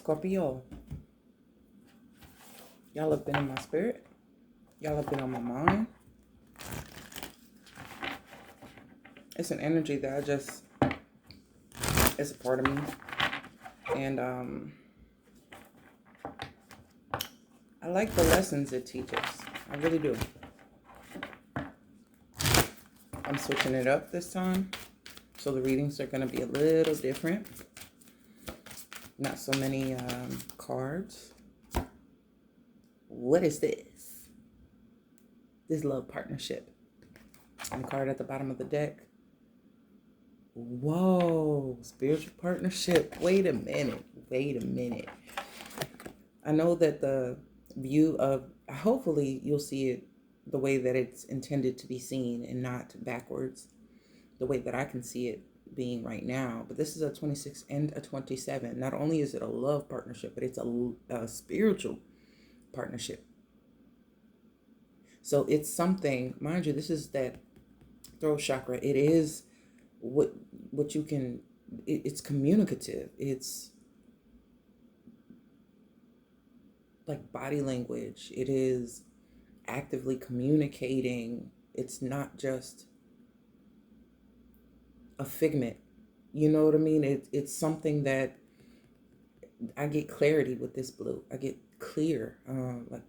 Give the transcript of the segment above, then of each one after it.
Scorpio, y'all have been in my spirit. Y'all have been on my mind. It's an energy that it's a part of me. And I like the lessons it teaches. I really do. I'm switching it up this time. So the readings are going to be a little different. Not so many cards. What is this? This love partnership. And the card at the bottom of the deck. Whoa, spiritual partnership. Wait a minute. I know that the view of, hopefully you'll see it the way that it's intended to be seen and not backwards, the way that I can see it being right now. But this is a 26 and a 27. Not only is it a love partnership, but it's a spiritual partnership. So it's something, mind you, this is that throat chakra. It is what you can, it's communicative. It's like body language. It is actively communicating. It's not just a figment. You know what I mean? It's something that I get clarity with this blue. I get clear. Like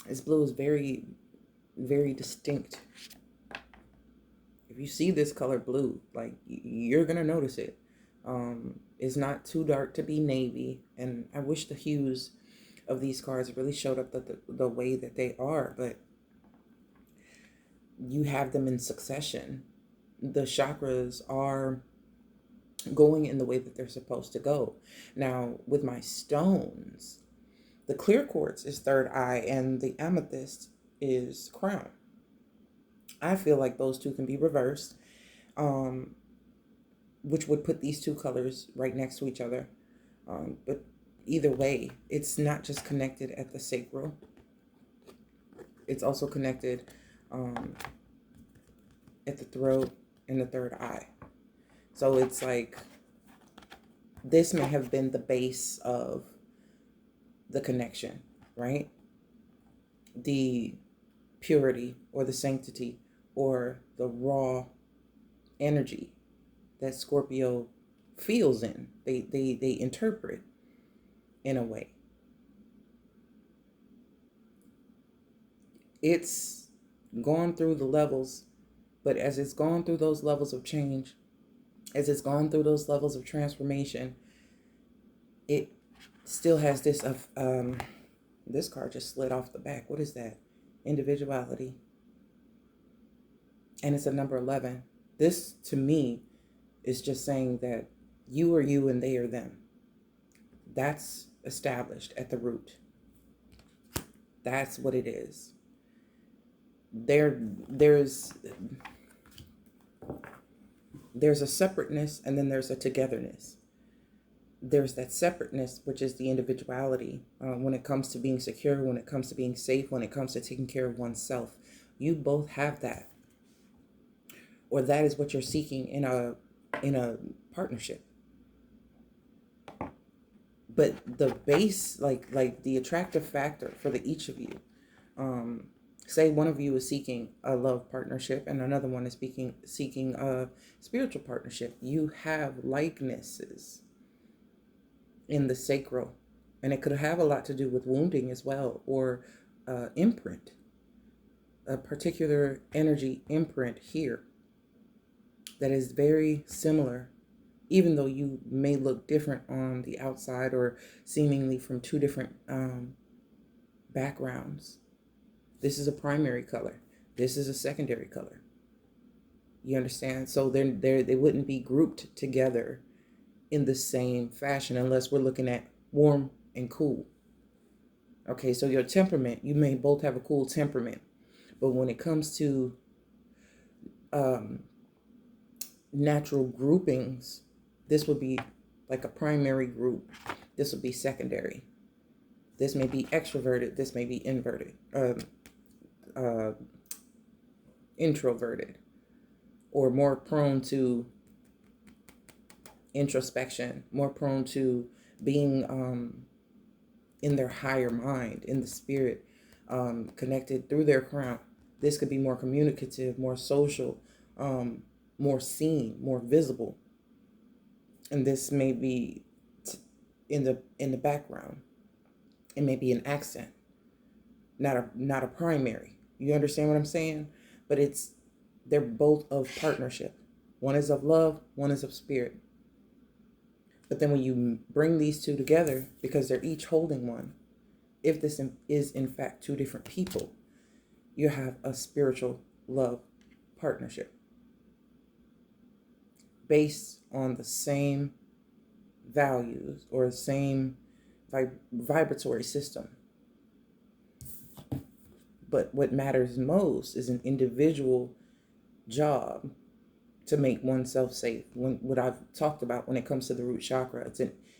this blue is very, very distinct. If you see this color blue, like you're gonna notice it. It's not too dark to be navy, and I wish the hues of these cards really showed up the way that they are, but you have them in succession. The chakras are going in the way that they're supposed to go. Now, with my stones, the clear quartz is third eye and the amethyst is crown. I feel like those two can be reversed, which would put these two colors right next to each other. But either way, it's not just connected at the sacral. It's also connected at the throat and the third eye. So it's like this may have been the base of the connection, right? The purity or the sanctity or the raw energy that Scorpio feels in. They interpret in a way. It's gone through the levels, but as it's gone through those levels of change, as it's gone through those levels of transformation, it still has this of this card just slid off the back. What is that? Individuality. And it's a number 11. This to me is just saying that you are you and they are them. That's established at the root. That's what it is. There's a separateness and then there's a togetherness. There's that separateness, which is the individuality. When it comes to being secure, when it comes to being safe, when it comes to taking care of oneself, you both have that, or that is what you're seeking in a partnership. But the base, like the attractive factor for the each of you, say one of you is seeking a love partnership and another one is seeking a spiritual partnership. You have likenesses in the sacral, and it could have a lot to do with wounding as well, or imprint, a particular energy imprint here that is very similar, even though you may look different on the outside or seemingly from two different backgrounds. This is a primary color. This is a secondary color. You understand? So they wouldn't be grouped together in the same fashion unless we're looking at warm and cool. Okay, so your temperament, you may both have a cool temperament, but when it comes to natural groupings, this would be like a primary group. This would be secondary. This may be extroverted. This may be introverted, or more prone to introspection, more prone to being in their higher mind, in the spirit, connected through their crown. This could be more communicative, more social, more seen, more visible. And this may be in the background. It may be an accent, not a primary. You understand what I'm saying? But they're both of partnership. One is of love, one is of spirit. But then when you bring these two together, because they're each holding one, if this is in fact two different people, you have a spiritual love partnership based on the same values or the same vibratory system. But what matters most is an individual job to make oneself safe. What I've talked about when it comes to the root chakra,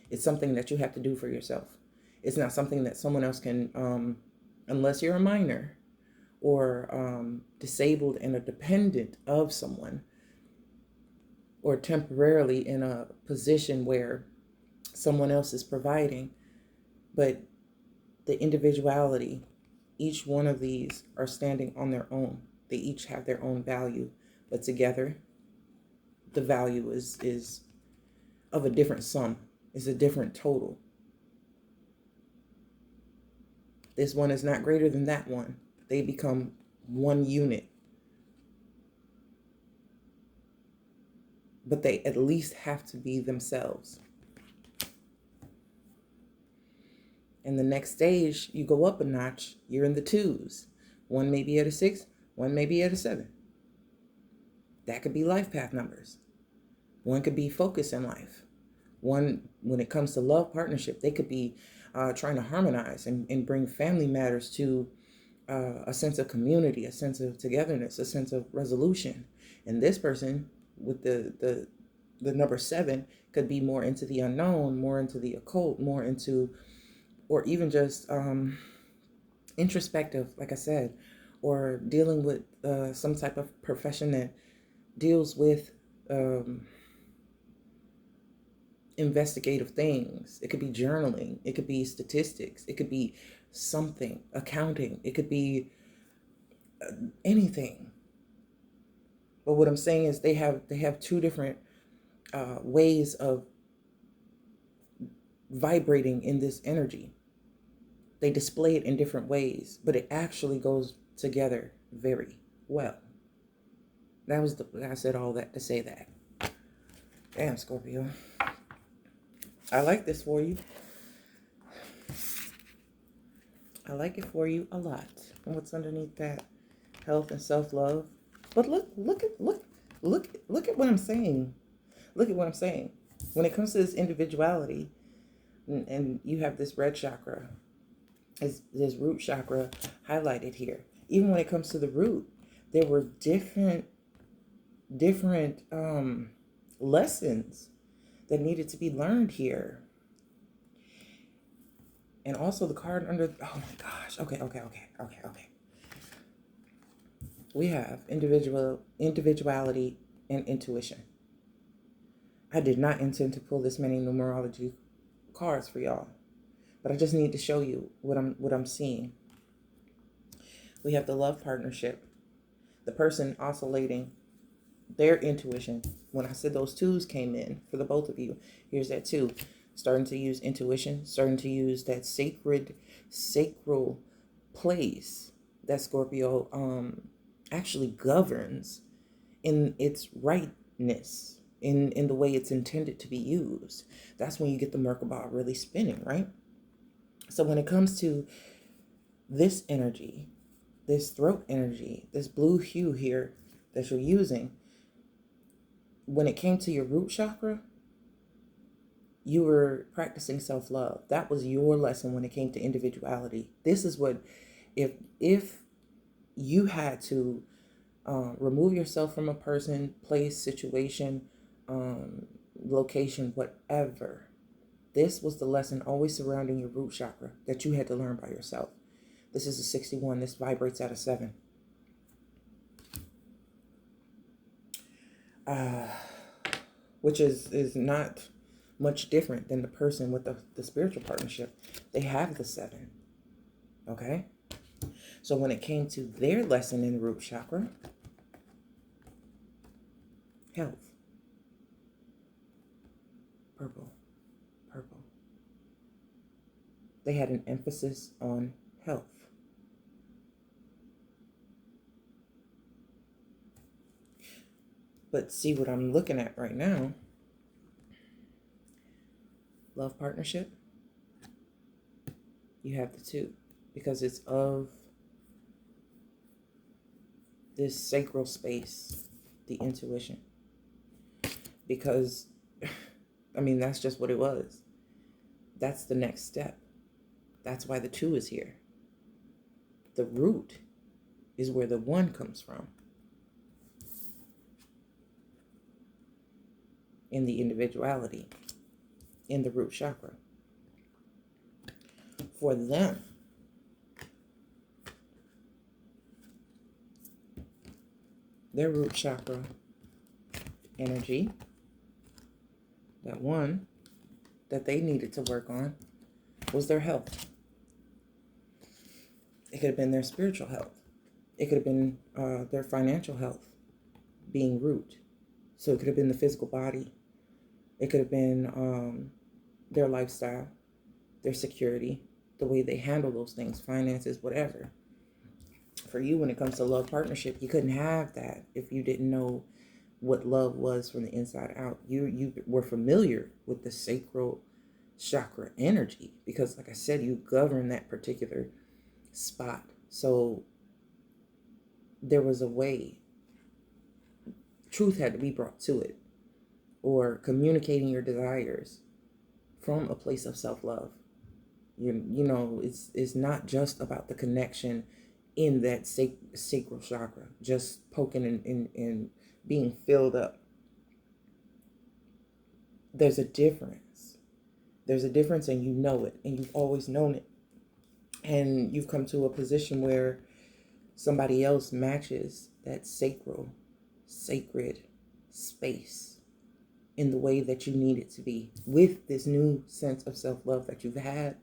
it's something that you have to do for yourself. It's not something that someone else can, unless you're a minor or disabled and a dependent of someone, or temporarily in a position where someone else is providing. But the individuality, each one of these are standing on their own. They each have their own value, but together, the value is of a different sum, is a different total. This one is not greater than that one. They become one unit. But they at least have to be themselves. And the next stage, you go up a notch, you're in the twos. One may be at a 6, one may be at a 7. That could be life path numbers. One could be focus in life. One, when it comes to love partnership, they could be trying to harmonize and bring family matters to a sense of community, a sense of togetherness, a sense of resolution. And this person with the number 7 could be more into the unknown, more into the occult, more into, or even just introspective, like I said, or dealing with some type of profession that deals with investigative things. It could be journaling. It could be statistics. It could be something, accounting. It could be anything. But what I'm saying is they have two different ways of vibrating in this energy. They display it in different ways, but it actually goes together very well. I said all that to say that. Damn, Scorpio. I like this for you. I like it for you a lot. And what's underneath that? Health and self-love. But look at what I'm saying. Look at what I'm saying. When it comes to this individuality, and you have this red chakra, this root chakra highlighted here. Even when it comes to the root, there were different lessons that needed to be learned here. And also the card under, oh my gosh, okay. We have individuality and intuition. I did not intend to pull this many numerology cards for y'all, but I just need to show you what I'm seeing. We have the love partnership, the person oscillating their intuition. When I said those twos came in for the both of you, here's that 2. Starting to use intuition, starting to use that sacral place that Scorpio actually governs in its rightness, in the way it's intended to be used. That's when you get the Merkaba really spinning, right? So when it comes to this energy, this throat energy, this blue hue here that you're using, when it came to your root chakra, you were practicing self-love. That was your lesson when it came to individuality. This is what, if you had to remove yourself from a person, place, situation, location, whatever, this was the lesson always surrounding your root chakra that you had to learn by yourself. This is a 61. This vibrates at a 7. Which is not Much different than the person with the spiritual partnership. They have the 7. Okay? So when it came to their lesson in the root chakra, health, purple, purple. They had an emphasis on health. But see what I'm looking at right now, love partnership, you have the 2 because it's of this sacral space, the intuition. Because, I mean, that's just what it was. That's the next step. That's why the 2 is here. The root is where the 1 comes from in the individuality, in the root chakra. For them, their root chakra energy, that 1 that they needed to work on, was their health. It could have been their spiritual health. It could have been their financial health, being root. So it could have been the physical body. It could have been their lifestyle, their security, the way they handle those things, finances, whatever. For you, when it comes to love partnership, you couldn't have that if you didn't know what love was from the inside out. You were familiar with the sacral chakra energy because, like I said, you govern that particular spot. So there was a way. Truth had to be brought to it, or communicating your desires from a place of self-love. You know, it's not just about the connection in that sacral chakra, just poking and being filled up. There's a difference. There's a difference, and you know it, and you've always known it. And you've come to a position where somebody else matches that sacred space in the way that you need it to be, with this new sense of self-love that you've had.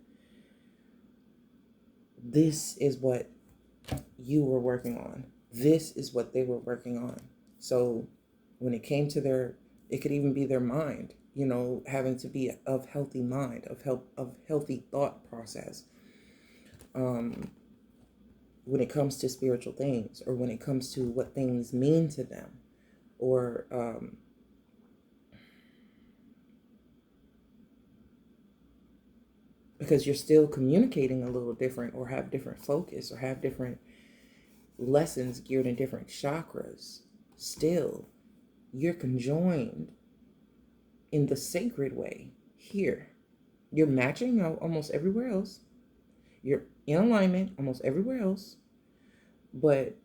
This is what you were working on. This is what they were working on. So when it came to it could even be their mind, you know, having to be of healthy mind, of healthy thought process. When it comes to spiritual things, or when it comes to what things mean to them, or because you're still communicating a little different, or have different focus, or have different lessons geared in different chakras. Still, you're conjoined in the sacred way here. You're matching out almost everywhere else. You're in alignment almost everywhere else. But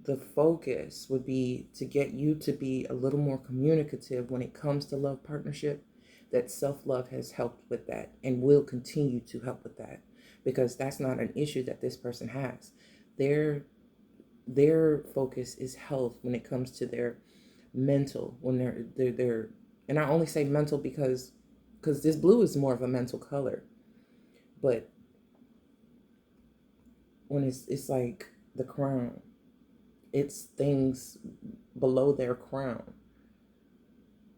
the focus would be to get you to be a little more communicative when it comes to love partnership. That self-love has helped with that, and will continue to help with that, because that's not an issue that this person has. Their focus is health when it comes to their mental, when they're and I only say mental because this blue is more of a mental color. But when it's like the crown, it's things below their crown,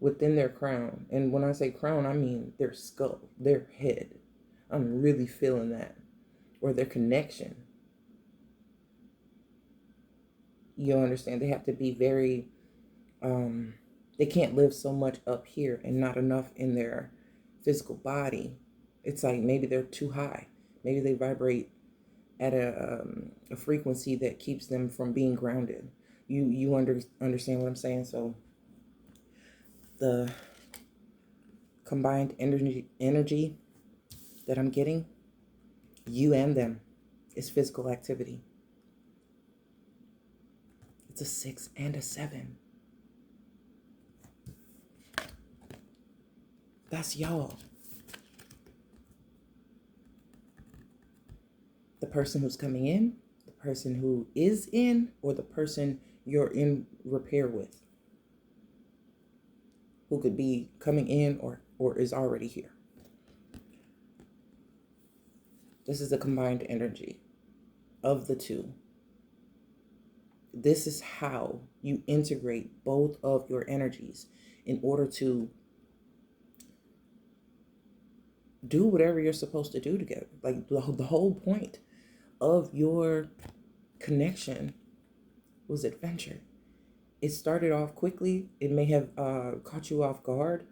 within their crown. And when I say crown, I mean their skull, their head. I'm really feeling that. Or their connection. You understand? They have to be very, they can't live so much up here and not enough in their physical body. It's like maybe they're too high. Maybe they vibrate at a frequency that keeps them from being grounded. You understand what I'm saying? So the combined energy that I'm getting, you and them, is physical activity. It's a 6 and a 7. That's y'all. The person who's coming in, the person who is in, or the person you're in repair with, who could be coming in or or is already here. This is a combined energy of the two. This is how you integrate both of your energies in order to do whatever you're supposed to do together. Like the whole point of your connection was adventure. It started off quickly. It may have caught you off guard,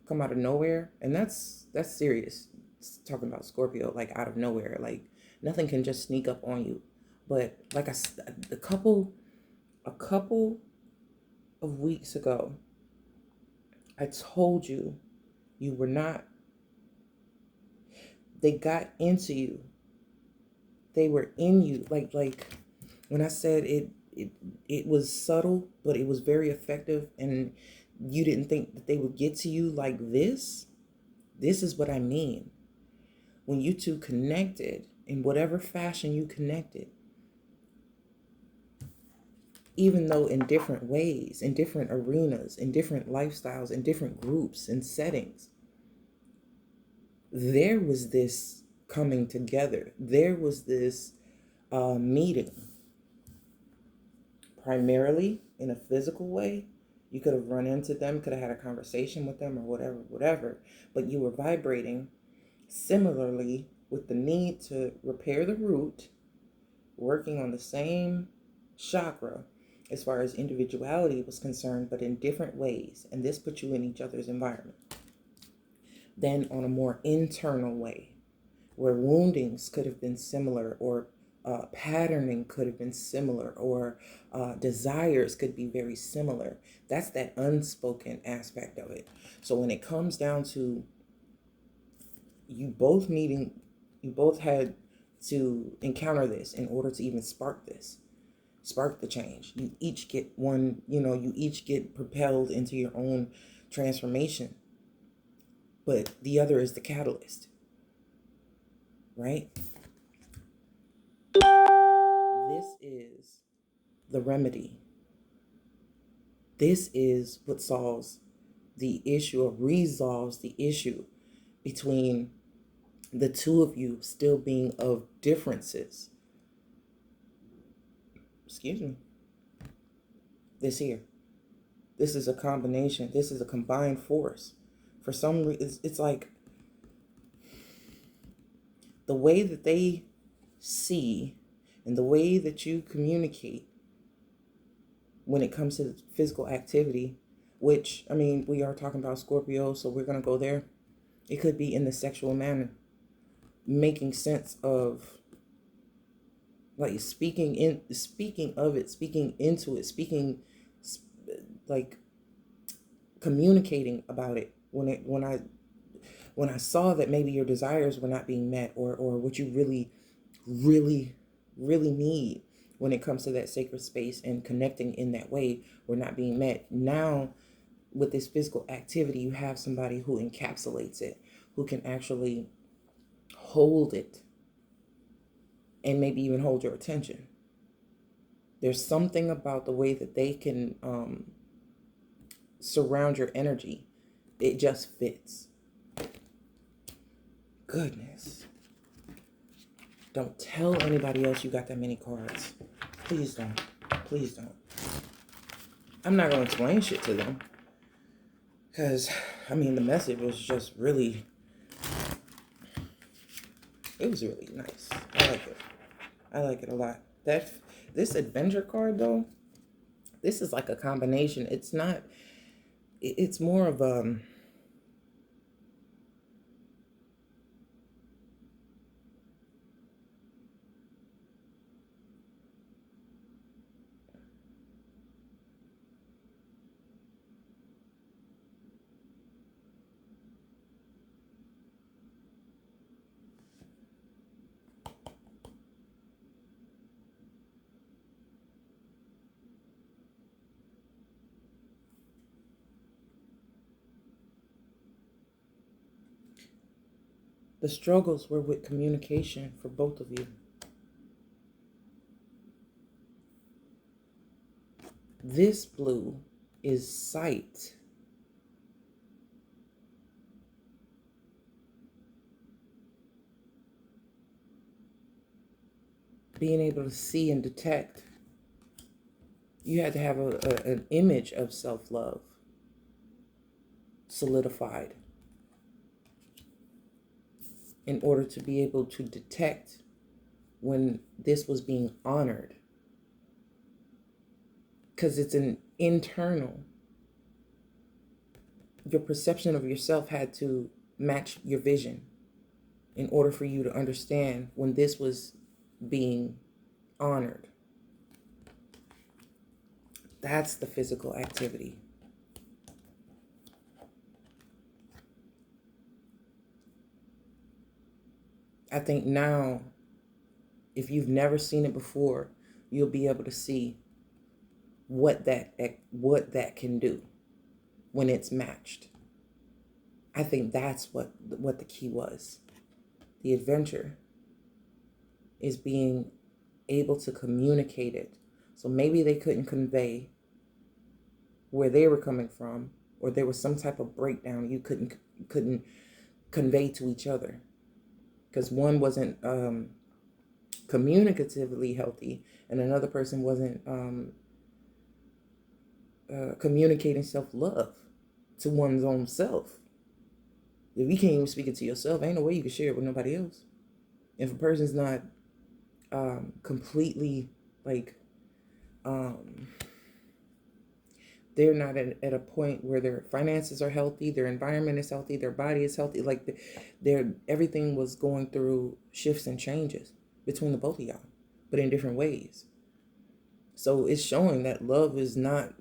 come out of nowhere, and that's serious. It's talking about Scorpio, like out of nowhere, like nothing can just sneak up on you. But like a couple of weeks ago, I told you you were not. They got into you. They were in you. Like when I said it was subtle, but it was very effective, and you didn't think that they would get to you like this. This is what I mean. When you two connected, in whatever fashion you connected, even though in different ways, in different arenas, in different lifestyles, in different groups and settings, there was this coming together. There was this meeting, primarily in a physical way. You could have run into them, could have had a conversation with them or whatever, but you were vibrating similarly with the need to repair the root, working on the same chakra as far as individuality was concerned, but in different ways. And this put you in each other's environment. Then on a more internal way, where woundings could have been similar, or patterning could have been similar, or desires could be very similar. That's that unspoken aspect of it. So when it comes down to you both needing, you both had to encounter this in order to even spark the change. You each get one, you each get propelled into your own transformation, but the other is the catalyst, right? This is the remedy. This is what solves the issue, or resolves the issue between the two of you still being of differences. Excuse me. This here. This is a combination. This is a combined force. For some reason, it's like the way that they see and the way that you communicate when it comes to physical activity, which, I mean, we are talking about Scorpio, so we're going to go there. It could be in the sexual manner, making sense of, like, speaking of it, speaking into it, like communicating about it. When I saw that maybe your desires were not being met, or what you really, really, really need when it comes to that sacred space and connecting in that way were not being met. Now, with this physical activity, you have somebody who encapsulates it, who can actually hold it and maybe even hold your attention. There's something about the way that they can surround your energy. It just fits. Goodness. Don't tell anybody else you got that many cards. Please don't. Please don't. I'm not going to explain shit to them. Because, I mean, the message was just really, it was really nice. I like it. I like it a lot. This adventure card, though, this is like a combination. It's not, it's more of the struggles were with communication for both of you. This blue is sight. being able to see and detect, you had to have an image of self-love solidified in order to be able to detect when this was being honored. Because it's an internal, your perception of yourself had to match your vision in order for you to understand when this was being honored. That's the physical activity. I think now, if you've never seen it before, you'll be able to see what that can do when it's matched. I think that's what the key was. The adventure is being able to communicate it. So maybe they couldn't convey where they were coming from, or there was some type of breakdown you couldn't convey to each other, because one wasn't communicatively healthy and another person wasn't communicating self-love to one's own self. If you can't even speak it to yourself, ain't no way you can share it with nobody else. If a person's not completely like they're not at a point where their finances are healthy, their environment is healthy, their body is healthy, like their everything was going through shifts and changes between the both of y'all, but in different ways. So it's showing that love is not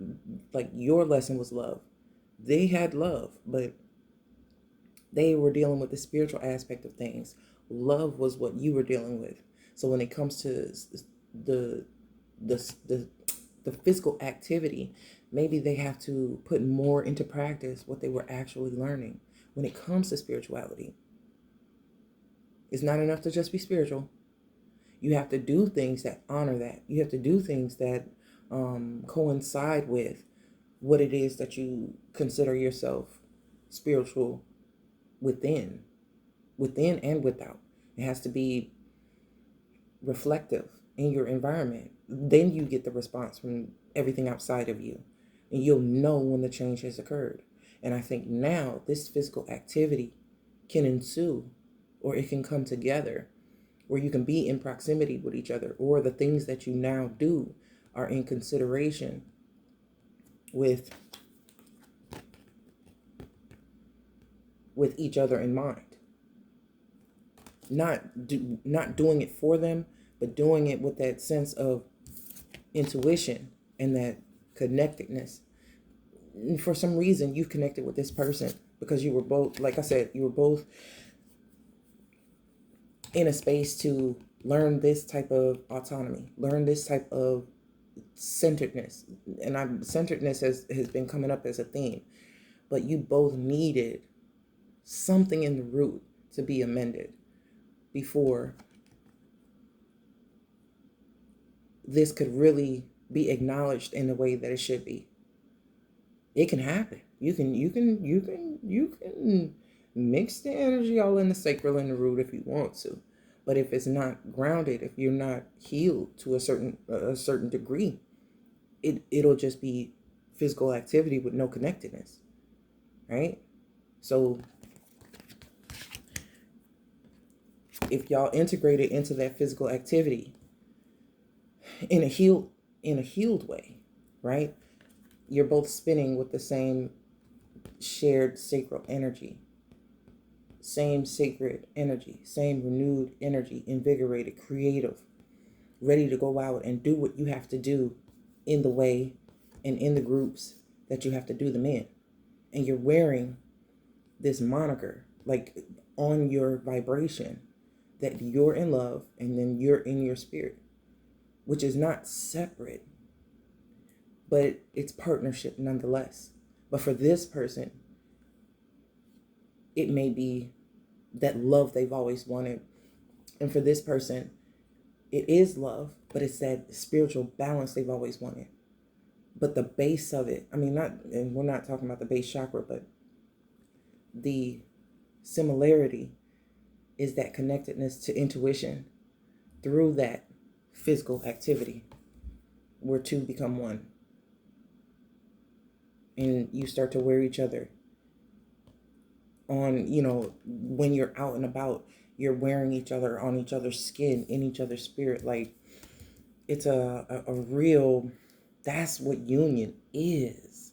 like your lesson was love. They had love, but they were dealing with the spiritual aspect of things. Love was what you were dealing with. So when it comes to the the the physical activity, maybe they have to put more into practice what they were actually learning. When it comes to spirituality, it's not enough to just be spiritual. You have to do things that honor that. You have to do things that coincide with what it is that you consider yourself spiritual within and without. It has to be reflective in your environment. Then you get the response from everything outside of you, and you'll know when the change has occurred. And I think now this physical activity can ensue, or it can come together where you can be in proximity with each other, or the things that you now do are in consideration with each other in mind. Not doing it for them, but doing it with that sense of intuition and that connectedness. And for some reason, you've connected with this person because you were both, like I said, you were both in a space to learn this type of autonomy, learn this type of centeredness. And centeredness has been coming up as a theme, but you both needed something in the root to be amended before this could really be acknowledged in the way that it should be. It can happen. You can mix the energy all in the sacral and the root if you want to. But if it's not grounded, if you're not healed to a certain degree, it'll just be physical activity with no connectedness. Right? So if y'all integrate it into that physical activity in a healed way, right? You're both spinning with the same shared sacral energy, same sacred energy, same renewed energy, invigorated, creative, ready to go out and do what you have to do in the way and in the groups that you have to do them in. And you're wearing this moniker like on your vibration that you're in love and then you're in your spirit, which is not separate, but it's partnership nonetheless. But for this person, it may be that love they've always wanted. And for this person, it is love, but it's that spiritual balance they've always wanted. But the base of it, and we're not talking about the base chakra, but the similarity is that connectedness to intuition through that physical activity where two become one. And you start to wear each other on, when you're out and about, you're wearing each other on each other's skin, in each other's spirit. Like, it's a real, that's what union is.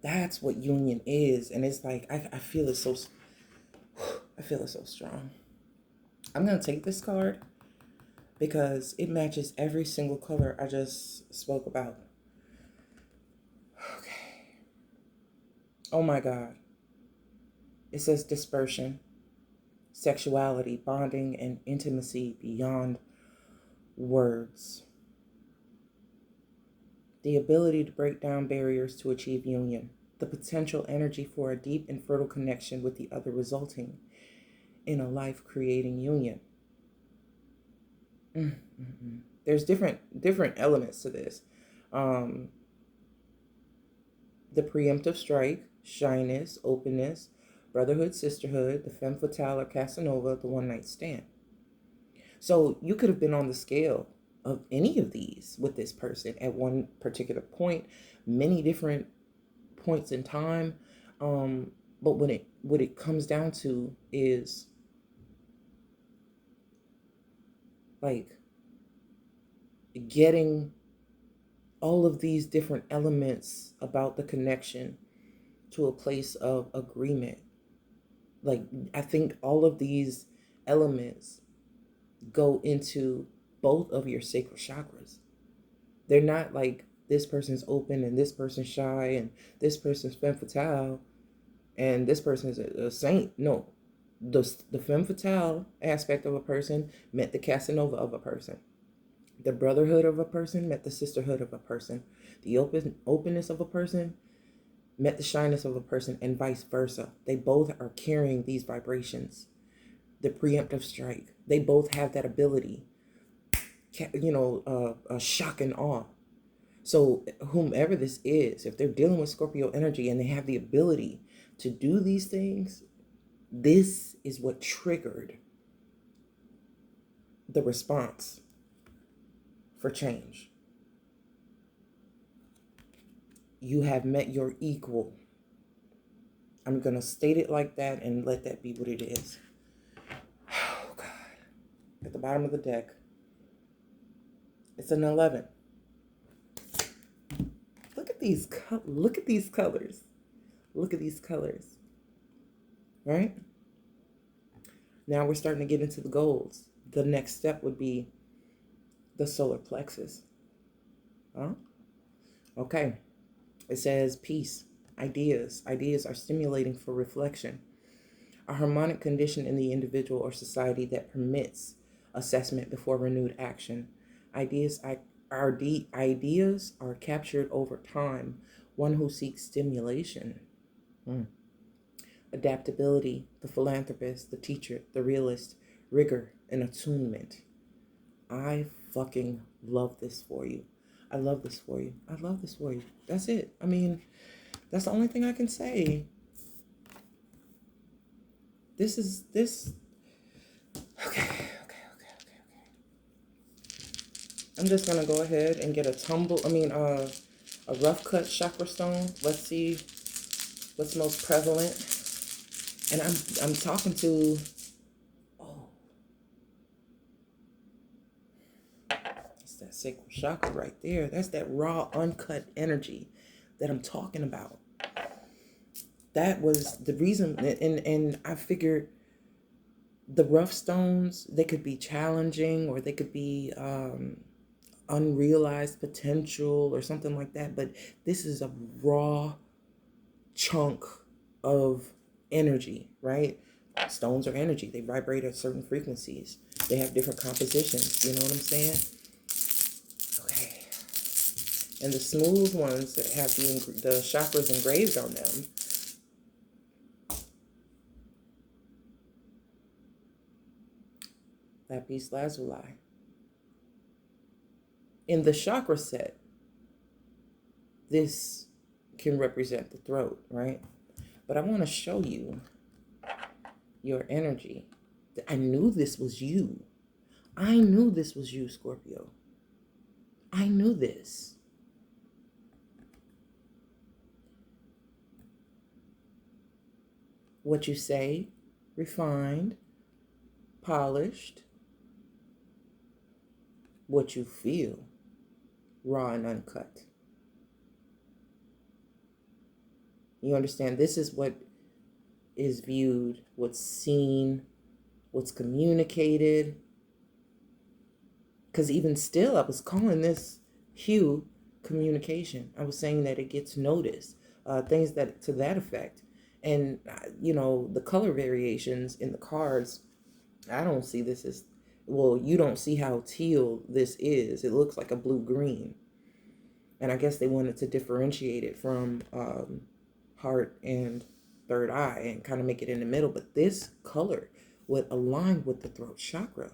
That's what union is. And it's like, I feel it so, I feel it so strong. I'm going to take this card because it matches every single color I just spoke about. Okay. Oh my God. It says dispersion, sexuality, bonding, and intimacy beyond words. The ability to break down barriers to achieve union. The potential energy for a deep and fertile connection with the other, resulting in a life-creating union. Mm-hmm. There's different elements to this. The preemptive strike, shyness, openness, brotherhood, sisterhood, the femme fatale or Casanova, the one-night stand. So you could have been on the scale of any of these with this person at one particular point, many different points in time. But what it comes down to is like getting all of these different elements about the connection to a place of agreement. Like, I think all of these elements go into both of your sacral chakras. They're not like this person's open and this person's shy and this person's femme fatale and this person is a saint. No, the femme fatale aspect of a person met the Casanova of a person. The brotherhood of a person met the sisterhood of a person. The openness of a person met the shyness of a person, and vice versa. They both are carrying these vibrations. The preemptive strike. They both have that ability. Shock and awe. So whomever this is, if they're dealing with Scorpio energy and they have the ability to do these things, this is what triggered the response for change. You have met your equal. I'm going to state it like that and let that be what it is. Oh, God. At the bottom of the deck, it's an 11. Look at these colors. Look at these colors. Right? Now we're starting to get into the goals. The next step would be the solar plexus. Huh? Okay. It says peace, ideas. Ideas are stimulating for reflection. A harmonic condition in the individual or society that permits assessment before renewed action. Ideas are captured over time. One who seeks stimulation. Adaptability, the philanthropist, the teacher, the realist, rigor, and attunement. I fucking love this for you. I love this for you. I love this for you. That's it. I mean, that's the only thing I can say. This. Okay. I'm just gonna go ahead and get a rough cut chakra stone. Let's see what's most prevalent. And I'm talking to, it's that sacral chakra right there. That's that raw, uncut energy that I'm talking about. That was the reason, and I figured the rough stones, they could be challenging or they could be unrealized potential or something like that. But this is a raw chunk of energy, right? Stones are energy. They vibrate at certain frequencies. They have different compositions. You know what I'm saying? Okay. And the smooth ones that have the chakras engraved on them, lapis lazuli. In the chakra set, this can represent the throat, right? But I want to show you your energy. I knew this was you. I knew this was you, Scorpio. I knew this. What you say, refined, polished. What you feel, raw and uncut. You understand? This is what is viewed, what's seen, what's communicated. Because even still, I was calling this hue communication. I was saying that it gets noticed, things that to that effect. And, the color variations in the cards, I don't see this as, well, you don't see how teal this is. It looks like a blue-green. And I guess they wanted to differentiate it from heart and third eye and kind of make it in the middle. But this color would align with the throat chakra.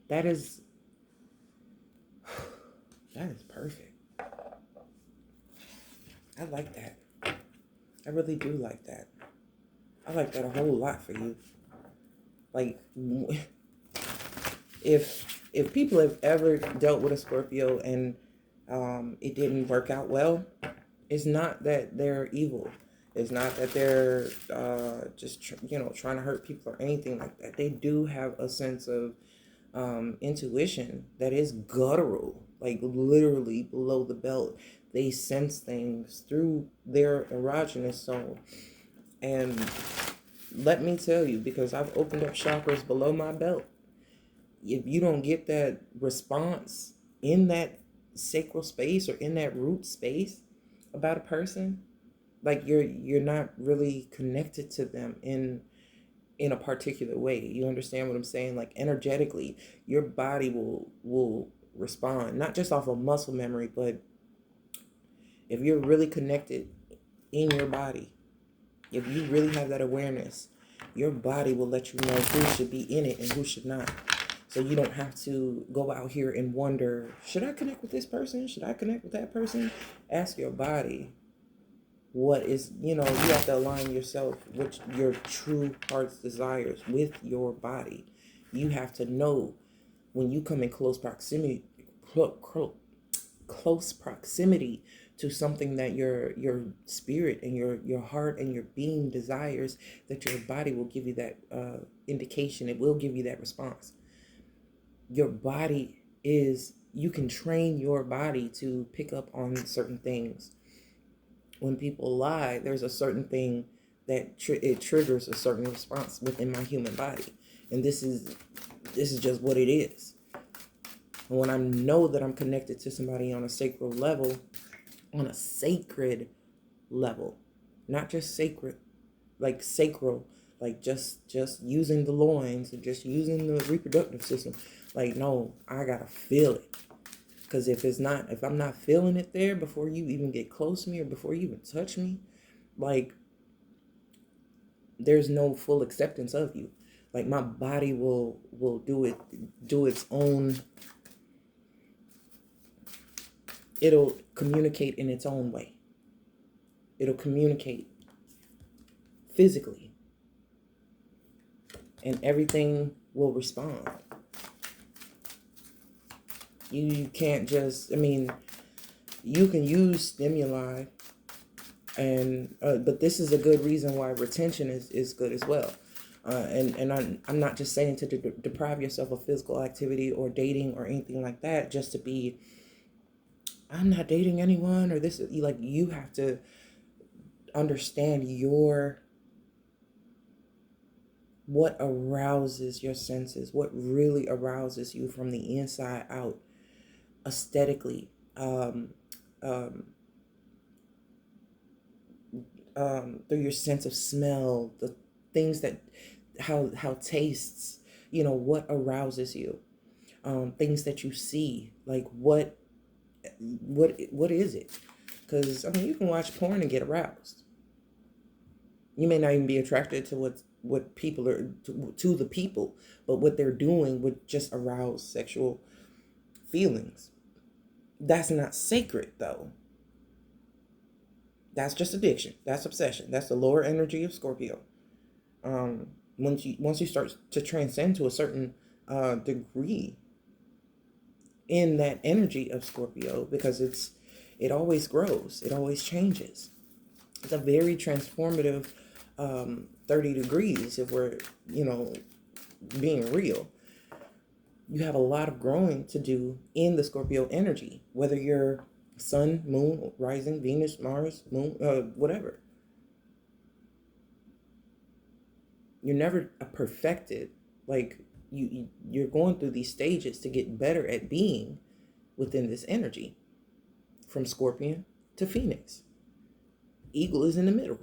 That is that is perfect. I like that. I really do like that. I like that a whole lot for you. Like, if people have ever dealt with a Scorpio and it didn't work out well, it's not that they're evil. It's not that they're just trying to hurt people or anything like that. They do have a sense of intuition that is guttural, like literally below the belt. They sense things through their erogenous zone. And let me tell you, because I've opened up chakras below my belt, if you don't get that response in that sacral space or in that root space about a person, like you're not really connected to them in a particular way. You understand what I'm saying? Like energetically, your body will respond, not just off of muscle memory, but if you're really connected in your body, if you really have that awareness, your body will let you know who should be in it and who should not. So you don't have to go out here and wonder, should I connect with this person? Should I connect with that person? Ask your body what is, you have to align yourself with your true heart's desires with your body. You have to know when you come in close proximity to something that your spirit and your heart and your being desires, that your body will give you that indication. It will give you that response. Your body you can train your body to pick up on certain things. When people lie, there's a certain thing that it triggers a certain response within my human body, and this is just what it is. And when I know that I'm connected to somebody on a sacred level, not just sacred, like sacral, like just using the loins and just using the reproductive system. Like, no, I gotta feel it. Because if I'm not feeling it there before you even get close to me or before you even touch me, like, there's no full acceptance of you. Like, my body will do its own. It'll communicate in its own way. It'll communicate physically, and everything will respond. You can't just, you can use stimuli, and but this is a good reason why retention is good as well. And I'm not just saying to deprive yourself of physical activity or dating or anything like that just to be, I'm not dating anyone, or this, like, you have to understand what arouses your senses, what really arouses you from the inside out, aesthetically, through your sense of smell, the things that, how tastes, what arouses you, things that you see, like what is it? Because you can watch porn and get aroused. You may not even be attracted to what people are to the people, but what they're doing would just arouse sexual feelings. That's not sacred, though. That's just addiction. That's obsession. That's the lower energy of Scorpio. Um, once you start to transcend to a certain degree in that energy of Scorpio, because it always grows, it always changes. It's a very transformative 30 degrees if we're, being real. You have a lot of growing to do in the Scorpio energy, whether you're sun, moon, rising, Venus, Mars, moon, whatever. You're never perfected. Like you're going through these stages to get better at being within this energy, from Scorpion to Phoenix. Eagle is in the middle.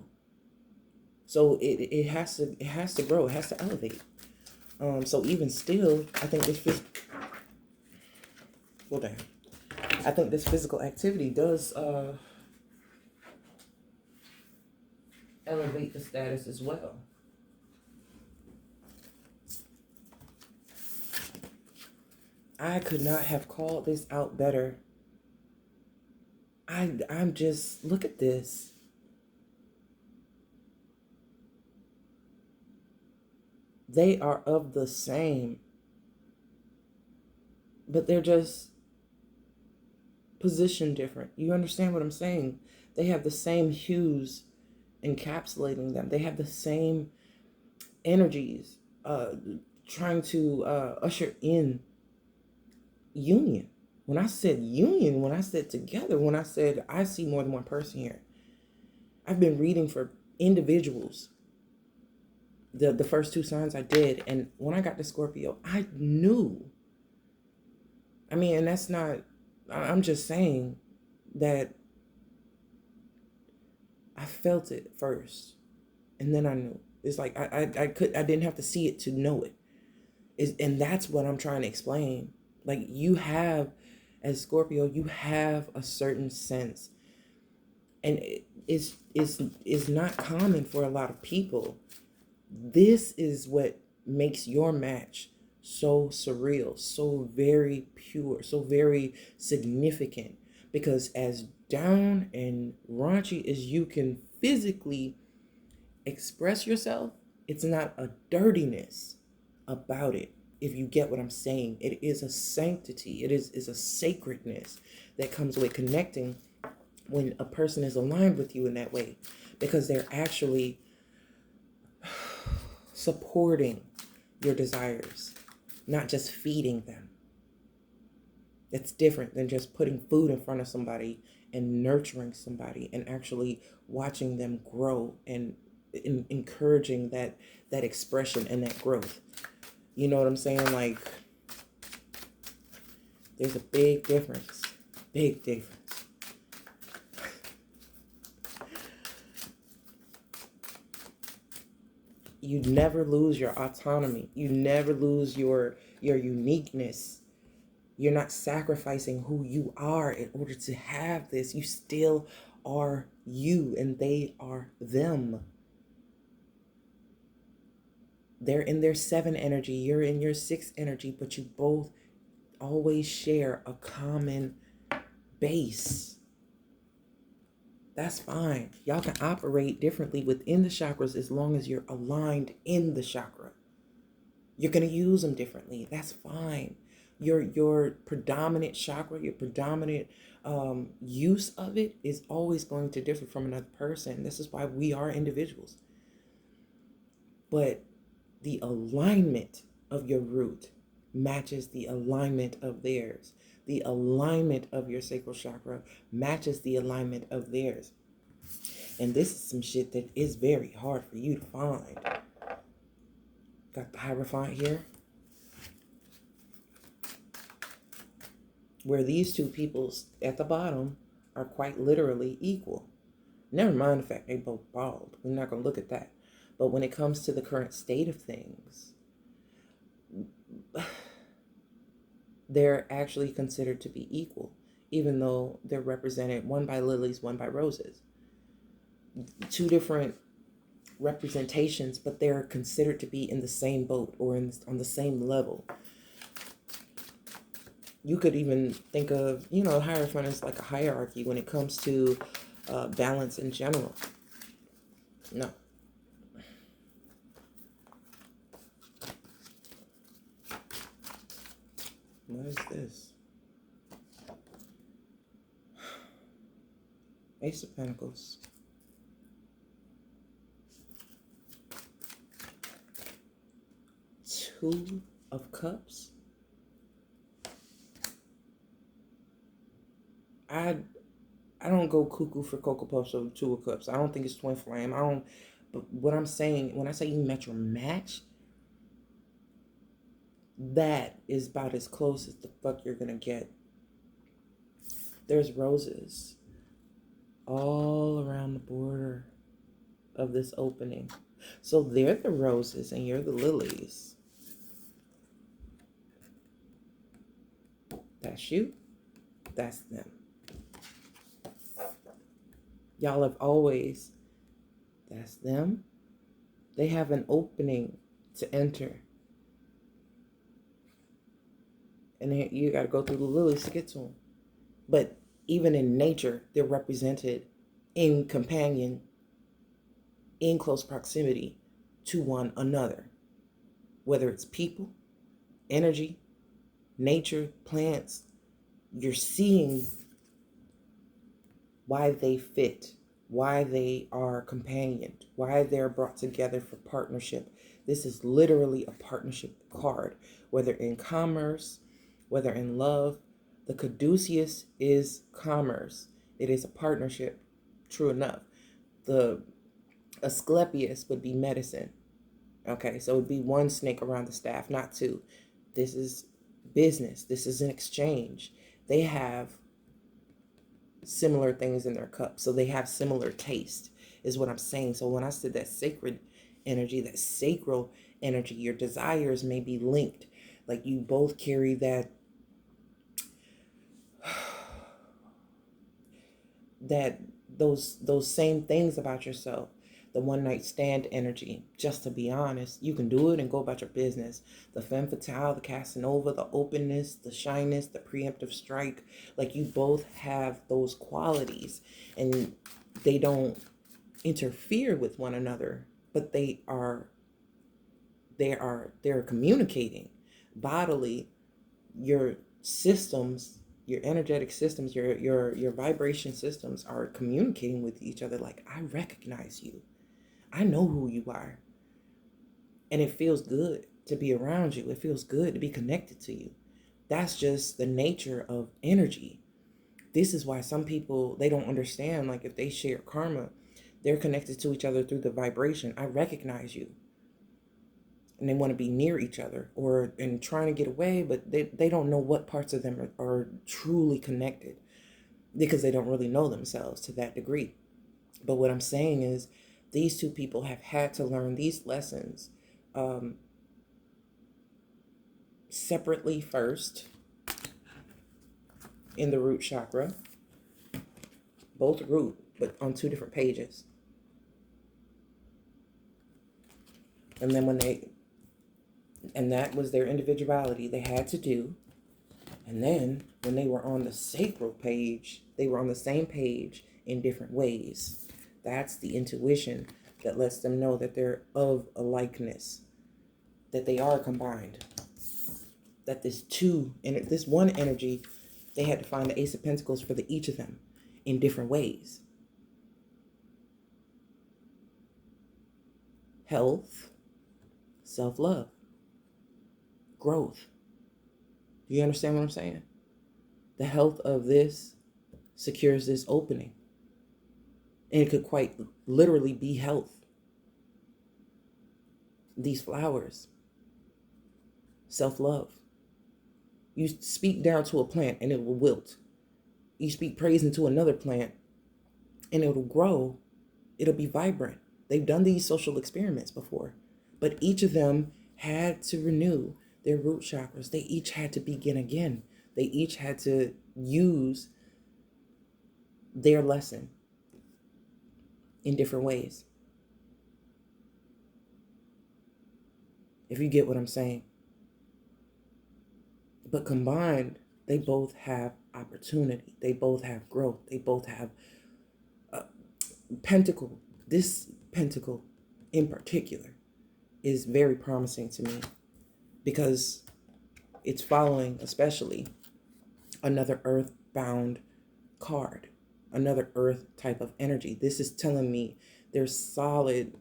So it has to grow, it has to elevate. So even still, I think well, damn, I think this physical activity does elevate the status as well. I could not have called this out better. I'm just, look at this. They are of the same, but they're just positioned different. You understand what I'm saying? They have the same hues encapsulating them. They have the same energies trying to usher in union. When I said union, when I said together, when I said I see more than one person here, I've been reading for individuals. The first two signs I did, and when I got to Scorpio, I knew. I mean, and that's not, I'm just saying that I felt it first, and then I knew. It's like I didn't have to see it to know it. And that's what I'm trying to explain. Like, you have, as Scorpio, you have a certain sense, and it's not common for a lot of people. This is what makes your match so surreal, so very pure, so very significant. Because as down and raunchy as you can physically express yourself, it's not a dirtiness about it. If you get what I'm saying, it is a sanctity. It is a sacredness that comes with connecting when a person is aligned with you in that way, because they're actually supporting your desires, not just feeding them. It's different than just putting food in front of somebody and nurturing somebody and actually watching them grow and encouraging that expression and that growth. You know what I'm saying? Like, there's a big difference. Big difference. You never lose your autonomy. You never lose your uniqueness. You're not sacrificing who you are in order to have this. You still are you, and they are them. They're in their 7 energy, you're in your 6 energy, but you both always share a common base. That's fine. Y'all can operate differently within the chakras as long as you're aligned in the chakra. You're going to use them differently. That's fine. Your predominant chakra, your predominant use of it is always going to differ from another person. This is why we are individuals. But the alignment of your root matches the alignment of theirs. The alignment of your sacral chakra matches the alignment of theirs. And this is some shit that is very hard for you to find. Got the Hierophant here, where these two peoples at the bottom are quite literally equal. Never mind the fact they both bald. We're not going to look at that. But when it comes to the current state of things, they're actually considered to be equal, even though they're represented, one by lilies, one by roses. Two different representations, but they're considered to be in the same boat or on the same level. You could even think of, Hierophant as like a hierarchy when it comes to balance in general. No. What is this? Ace of Pentacles. Two of Cups. I don't go cuckoo for Cocoa Puffs or Two of Cups. I don't think it's twin flame. I don't. But what I'm saying, when I say you met your match, that is about as close as the fuck you're gonna get. There's roses all around the border of this opening. So they're the roses and you're the lilies. That's you. That's them. Y'all have always, that's them. They have an opening to enter. And you got to go through the lilies to get to them. But even in nature, they're represented in companion, in close proximity to one another. Whether it's people, energy, nature, plants, you're seeing why they fit, why they are companioned, why they're brought together for partnership. This is literally a partnership card, whether in commerce, whether in love. The caduceus is commerce. It is a partnership, true enough. The Asclepius would be medicine. Okay, so it would be one snake around the staff, not two. This is business. This is an exchange. They have similar things in their cup, so they have similar taste, is what I'm saying. So when I said that sacred energy, that sacral energy, your desires may be linked. Like you both carry that that those same things about yourself. The one night stand energy, just to be honest, you can do it and go about your business. The femme fatale, the Casanova, the openness, the shyness, the preemptive strike, like you both have those qualities and they don't interfere with one another, but they're communicating bodily. Your systems, your energetic systems, your vibration systems are communicating with each other. Like, I recognize you, I know who you are, and it feels good to be around you. It feels good to be connected to you. That's just the nature of energy. This is why some people, they don't understand, like if they share karma, they're connected to each other through the vibration. I recognize you, and they want to be near each other or and trying to get away, but they don't know what parts of them are truly connected because they don't really know themselves to that degree. But what I'm saying is these two people have had to learn these lessons separately first in the root chakra, both root, but on two different pages. And then and that was their individuality they had to do. And then when they were on the sacral page, they were on the same page in different ways. That's the intuition that lets them know that they're of a likeness, that they are combined, that this one energy, they had to find the Ace of Pentacles for each of them in different ways. Health, self-love, growth. Do you understand what I'm saying? The health of this secures this opening. And it could quite literally be health. These flowers, self-love. You speak down to a plant and it will wilt. You speak praise into another plant and it'll grow. It'll be vibrant. They've done these social experiments before, but each of them had to renew their root chakras. They each had to begin again. They each had to use their lesson in different ways. If you get what I'm saying. But combined, they both have opportunity. They both have growth. They both have pentacle, this pentacle in particular, is very promising to me because it's following, especially, another earthbound card, another earth type of energy. This is telling me there's solid,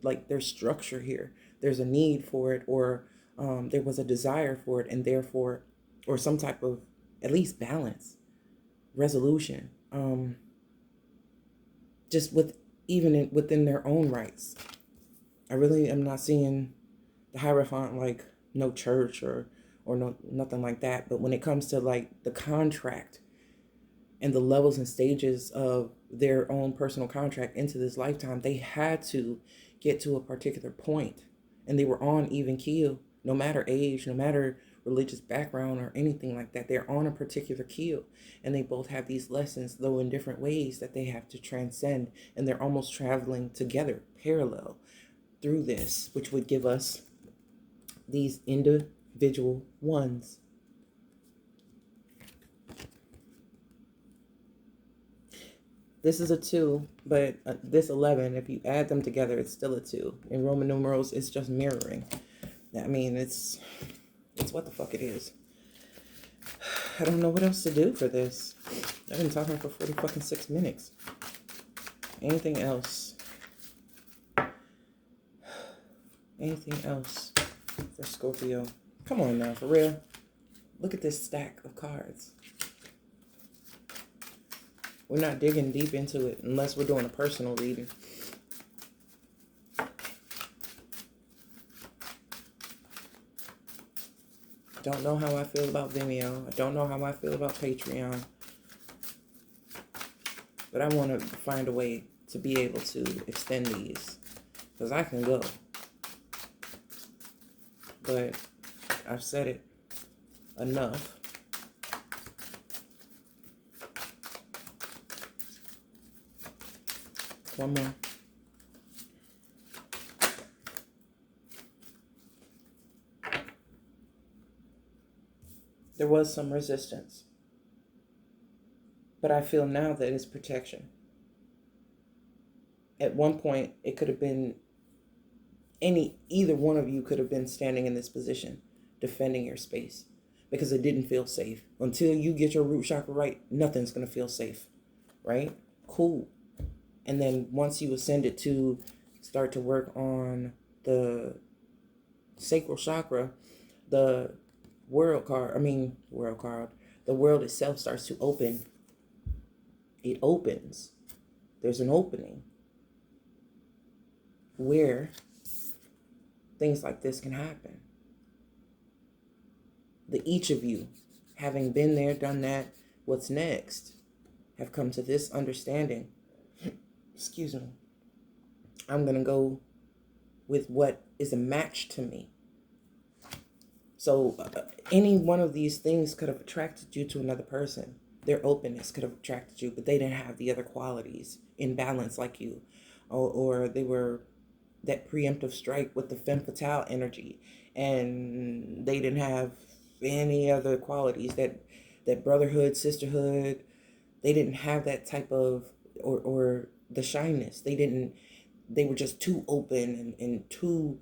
like there's structure here. There's a need for it, or there was a desire for it, and therefore, or some type of at least balance, resolution, just with within their own rights. I really am not seeing the Hierophant like no church or no nothing like that. But when it comes to like the contract and the levels and stages of their own personal contract into this lifetime, they had to get to a particular point, and they were on even keel, no matter age, no matter religious background or anything like that. They're on a particular keel, and they both have these lessons, though in different ways, that they have to transcend, and they're almost traveling together, parallel through this, which would give us these individual ones. This is a 2, but this 11, if you add them together, it's still a 2. In Roman numerals, it's just mirroring. I mean, it's what the fuck it is. I don't know what else to do for this. I've been talking for 40 fucking 6 minutes. Anything else? Anything else for Scorpio? Come on now, for real. Look at this stack of cards. We're not digging deep into it unless we're doing a personal reading. Don't know how I feel about Vimeo. I don't know how I feel about Patreon. But I want to find a way to be able to extend these, because I can go. But I've said it enough. One more. There was some resistance, but I feel now that it's protection. At one point, it could have been either one of you could have been standing in this position, defending your space, because it didn't feel safe. Until you get your root chakra right, nothing's going to feel safe, right? Cool. And then once you ascend it to start to work on the sacral chakra, the world card, the world itself starts to open. It opens. There's an opening where things like this can happen. Each of you, having been there, done that, what's next, have come to this understanding. Excuse me. I'm going to go with what is a match to me. So any one of these things could have attracted you to another person. Their openness could have attracted you, but they didn't have the other qualities in balance like you. Or they were that preemptive strike with the femme fatale energy, and they didn't have any other qualities, that brotherhood, sisterhood. They didn't have that type of, or the shyness. They were just too open and too,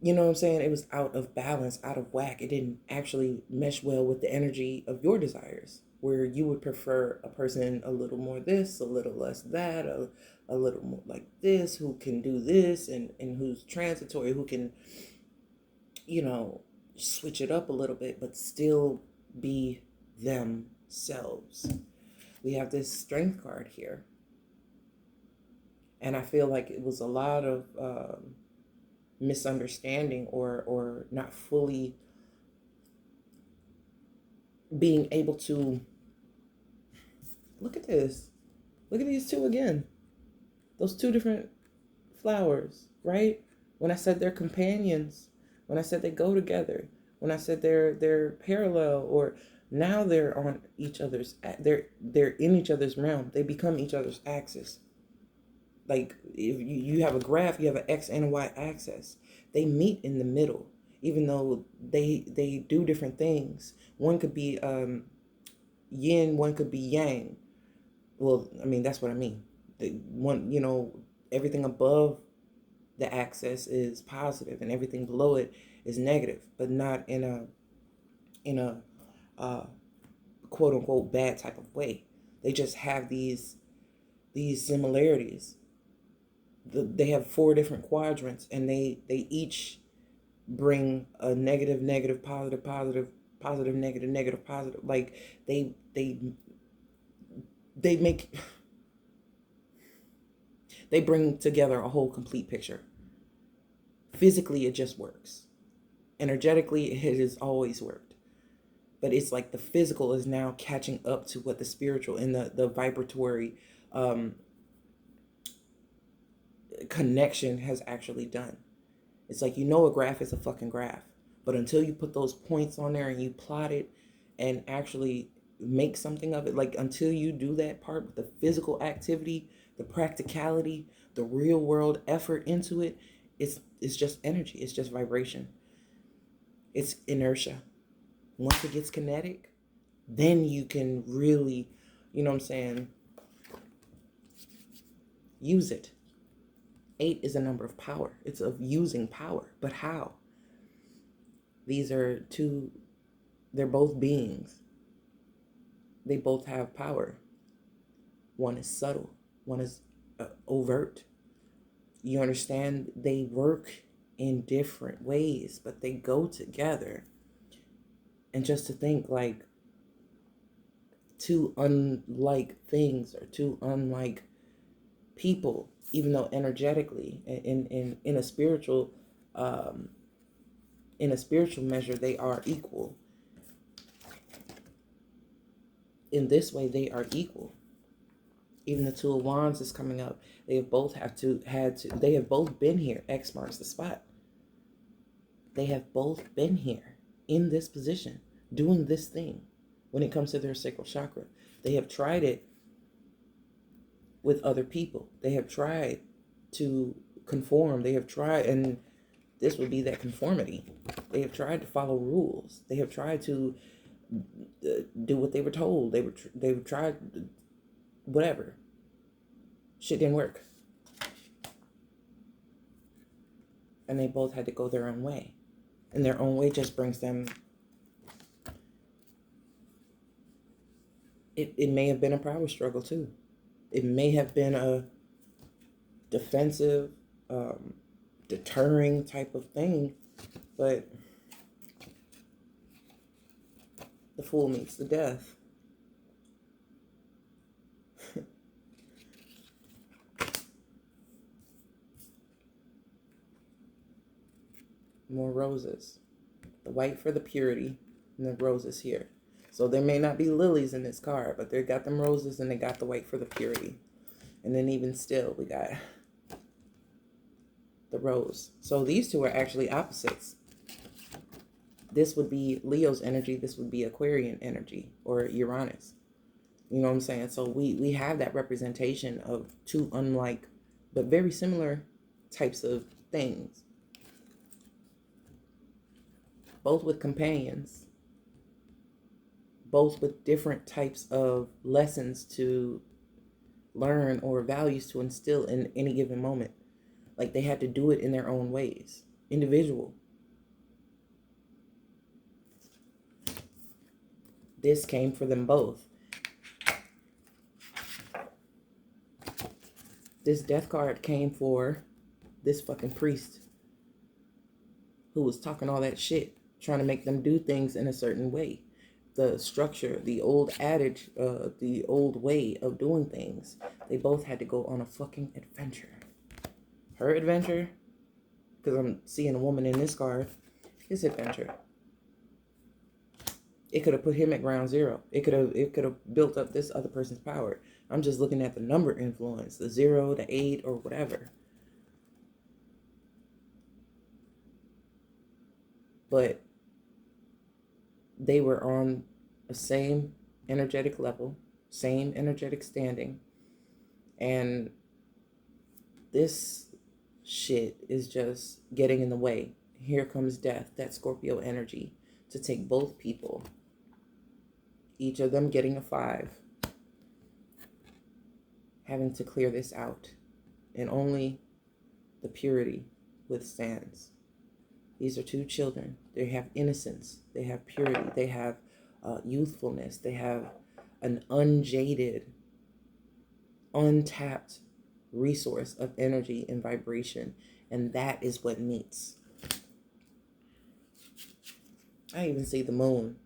you know what I'm saying? It was out of balance, out of whack. It didn't actually mesh well with the energy of your desires, where you would prefer a person a little more this, a little less that, a little more like this, who can do this, and who's transitory, who can, switch it up a little bit, but still be themselves. We have this strength card here. And I feel like it was a lot of misunderstanding or not fully being able to look at this. Look at these two again. Those two different flowers, right? When I said they're companions, when I said they go together, when I said they're parallel, or now they're on each other's, they're in each other's realm. They become each other's axis. Like if you have a graph, you have an X and a Y axis. They meet in the middle, even though they do different things. One could be yin, one could be yang. Well, I mean, that's what I mean. Everything above the axis is positive and everything below it is negative, but not in a uh, quote unquote bad type of way. They just have these similarities. They have four different quadrants, and they each bring a negative, negative, positive, positive, positive, negative, negative, positive. Like they make they bring together a whole complete picture. Physically, it just works. Energetically, it has always worked. But it's like the physical is now catching up to what the spiritual and the vibratory connection has actually done. It's like, a graph is a fucking graph. But until you put those points on there and you plot it and actually make something of it, like until you do that part with the physical activity, the practicality, the real world effort into it, it's just energy. It's just vibration. It's inertia. Once it gets kinetic, then you can really, use it. 8 is a number of power. It's of using power. But how? These are two, they're both beings. They both have power. One is subtle, one is overt. You understand? They work in different ways, but they go together. And just to think, like, two unlike things or two unlike people, even though energetically in a spiritual measure they are equal. In this way they are equal. Even the Two of Wands is coming up. They have both they have both been here. X marks the spot. They have both been here in this position doing this thing when it comes to their sacral chakra. They have tried it with other people. They have tried to conform. They have tried, and this would be that conformity. They have tried to follow rules. They have tried to do what they were told. They tried whatever. Shit didn't work. And they both had to go their own way. And their own way just brings them... It may have been a power struggle too. It may have been a defensive, deterring type of thing, but the fool meets the death. More roses. The white for the purity, and the roses here. So there may not be lilies in this card, but they got them roses and they got the white for the purity. And then even still, we got the rose. So these two are actually opposites. This would be Leo's energy. This would be Aquarian energy or Uranus. You know what I'm saying? So we have that representation of two unlike but very similar types of things. Both with companions. Both with different types of lessons to learn or values to instill in any given moment. Like they had to do it in their own ways. Individual. This came for them both. This death card came for this fucking priest who was talking all that shit, trying to make them do things in a certain way. The structure, the old adage, the old way of doing things. They both had to go on a fucking adventure. Her adventure, because I'm seeing a woman in this card, his adventure. It could have put him at ground zero. It could have built up this other person's power. I'm just looking at the number influence, the 0, the 8, or whatever. But they were on the same energetic level, same energetic standing. And this shit is just getting in the way. Here comes death, that Scorpio energy, to take both people. Each of them getting a 5. having to clear this out, and only the purity withstands. These are two children. They have innocence, they have purity, they have youthfulness, they have an unjaded, untapped resource of energy and vibration, and that is what meets. I even see the moon,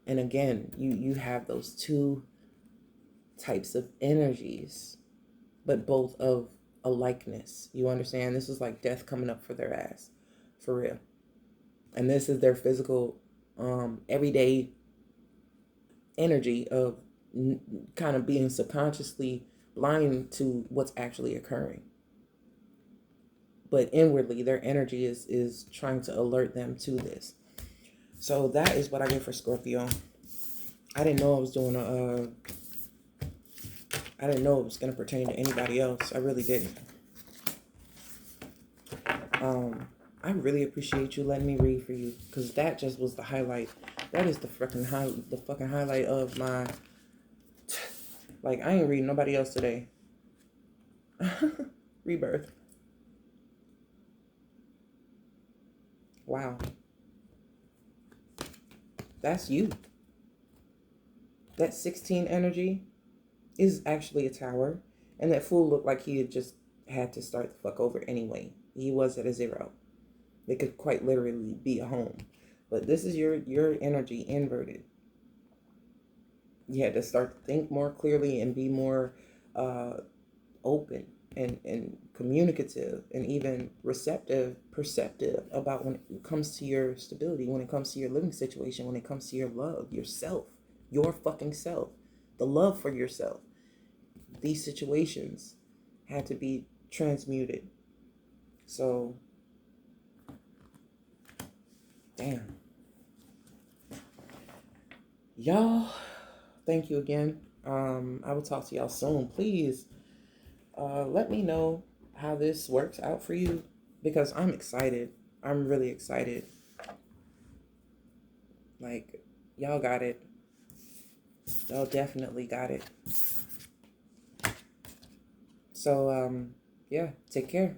and again, you have those two types of energies, but both of a likeness. You understand? This is like death coming up for their ass, for real. And this is their physical, everyday energy of kind of being subconsciously blind to what's actually occurring. But inwardly, their energy is trying to alert them to this. So that is what I get for Scorpio. I didn't know I was doing I didn't know it was going to pertain to anybody else. I really didn't. I really appreciate you letting me read for you, because that just was the highlight. That is the fucking highlight of my. Like, I ain't reading nobody else today. Rebirth. Wow. That's you. That 16 energy is actually a tower. And that fool looked like he had just had to start the fuck over anyway. He was at a 0. It could quite literally be a home. But this is your energy inverted. You had to start to think more clearly and be more open and communicative and even receptive, perceptive about when it comes to your stability, when it comes to your living situation, when it comes to your love, yourself, your fucking self, the love for yourself. These situations had to be transmuted. So, damn. Y'all, thank you again. I will talk to y'all soon. Please let me know how this works out for you, because I'm excited. I'm really excited. Like, y'all got it. Y'all definitely got it. So, yeah, take care.